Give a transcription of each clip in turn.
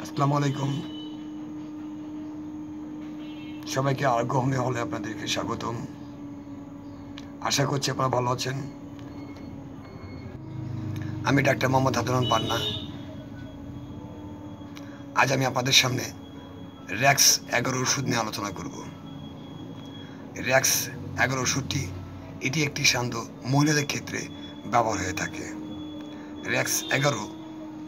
আসসালামু আলাইকুম। সবাইকে আরোগ্য হোমে হলে আপনাদেরকে স্বাগতম। আশা করছি আপনারা ভালো আছেন। আমি ডাক্তার মোহাম্মদ আব্দুর পান্না। আজ আমি আপনাদের সামনে র্যাক্স 11 ওষুধ নিয়ে আলোচনা করব। র্যাক্স 11 ওষুধটি এটি একটি সান্ধ্য মহিলাদের ক্ষেত্রে ব্যবহার হয়ে থাকে। র্যাক্স 11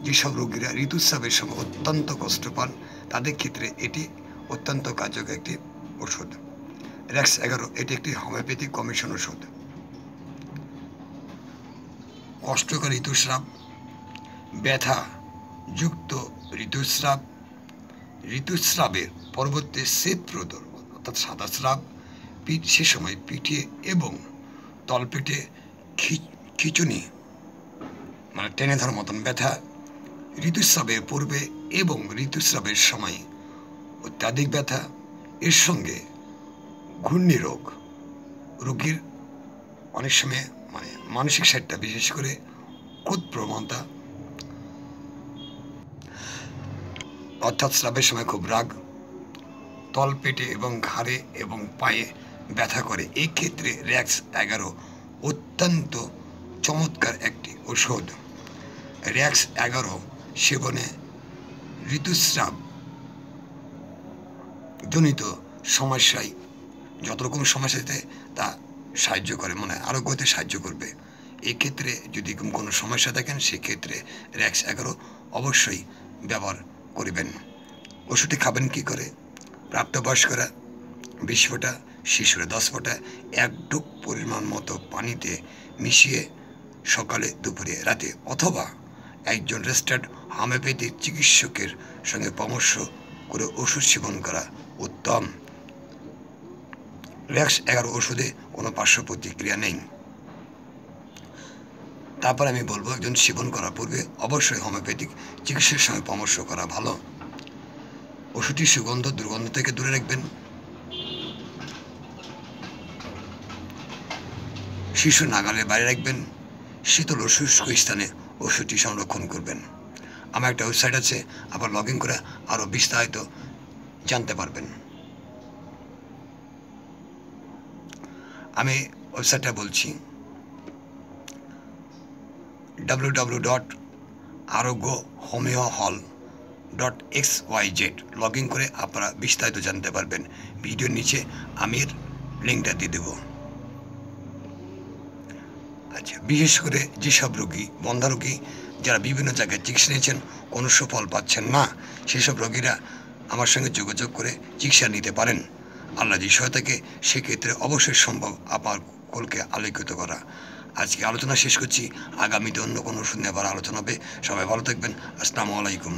যেসব রোগীরা ঋতুস্রাবের সময় অত্যন্ত কষ্ট পান তাদের ক্ষেত্রে এটি অত্যন্ত কার্যকর একটি ওষুধ। র্যাক্স 11 এটি একটি হোমিওপ্যাথিক কমিশন ওষুধ। কষ্টকর ঋতুস্রাব, ব্যথা যুক্ত ঋতুস্রাবের পরবর্তী শ্বেতপ্রদর অর্থাৎ সাদা স্রাব, সে সময় পিঠে এবং তলপেটে খিঁচুনি মানে টেনে ধরার মতন ব্যথা, ঋতুস্রাবের পূর্বে এবং ঋতুস্রাবের সময় অত্যাধিক ব্যথা, এর সঙ্গে ঘূর্ণি রোগ, রোগীর অনেক সময় মানসিক সাইডটা বিশেষ করে ক্রোধ প্রবণতা অর্থাৎ স্রাবের সময় খুব রাগ, তলপেটে এবং ঘাড়ে এবং পায়ে ব্যথা করে, এই ক্ষেত্রে র্যাক্স 11 অত্যন্ত চমৎকার একটি ওষুধ। র্যাক্স 11 সেবনে ঋতুস্রাব জনিত সমস্যায় যত রকম সমস্যাতে তা সাহায্য করে, আরোগ্য হতে সাহায্য করবে। এক্ষেত্রে যদি কোনো সমস্যা থাকেন সেক্ষেত্রে র্যাক্স 11 অবশ্যই ব্যবহার করবেন। ওষুধটি খাবেন কী করে? প্রাপ্তবয়স্করা 20 ফোঁটা, শিশুরা 10 ফোঁটা 1 ডুব পরিমাণ মতো পানিতে মিশিয়ে সকালে, দুপুরে, রাতে, অথবা একজন রেজিস্টার্ড হোমিওপ্যাথিক চিকিৎসকের সঙ্গে পরামর্শ করে ওষুধ সেবন করা উত্তম। র্যাক্স 11 ওষুধে কোনো পার্শ্ব প্রতিক্রিয়া নেই। তারপর আমি বলবো, একজন সেবন করার পূর্বে অবশ্যই হোমিওপ্যাথিক চিকিৎসকের সঙ্গে পরামর্শ করা ভালো। ওষুধটির সুগন্ধ দুর্গন্ধ থেকে দূরে রাখবেন। শিশু নাগালের বাইরে রাখবেন। শীতল ও শুষ্ক স্থানে ওষুধটি সংরক্ষণ করবেন। আমার একটা ওয়েবসাইট আছে, আবার লগ ইন করে আরও বিস্তারিত জানতে পারবেন। আমি ওয়েবসাইটটা বলছি, www.arogyohomeohall.xyz। লগ ইন করে আপনারা বিস্তারিত জানতে পারবেন। ভিডিওর নিচে আমি এর লিঙ্কটা দিয়ে দেব। আচ্ছা, বিশেষ করে যেসব রোগী, বন্ধ্যা রোগী যারা বিভিন্ন জায়গায় চিকিৎসা নিয়েছেন কোনো সুফল পাচ্ছেন না, সেসব রোগীরা আমার সঙ্গে যোগাযোগ করে চিকিৎসা নিতে পারেন। আল্লাহ যে সহায়তাকে সেক্ষেত্রে অবশ্যই সম্ভব আপনার কোলকে আলোকিত করা। আজকে আলোচনা শেষ করছি। আগামীতে অন্য কোনো ওষুধ নিয়ে আবার আলোচনা হবে। সবাই ভালো থাকবেন। আসসালামু আলাইকুম।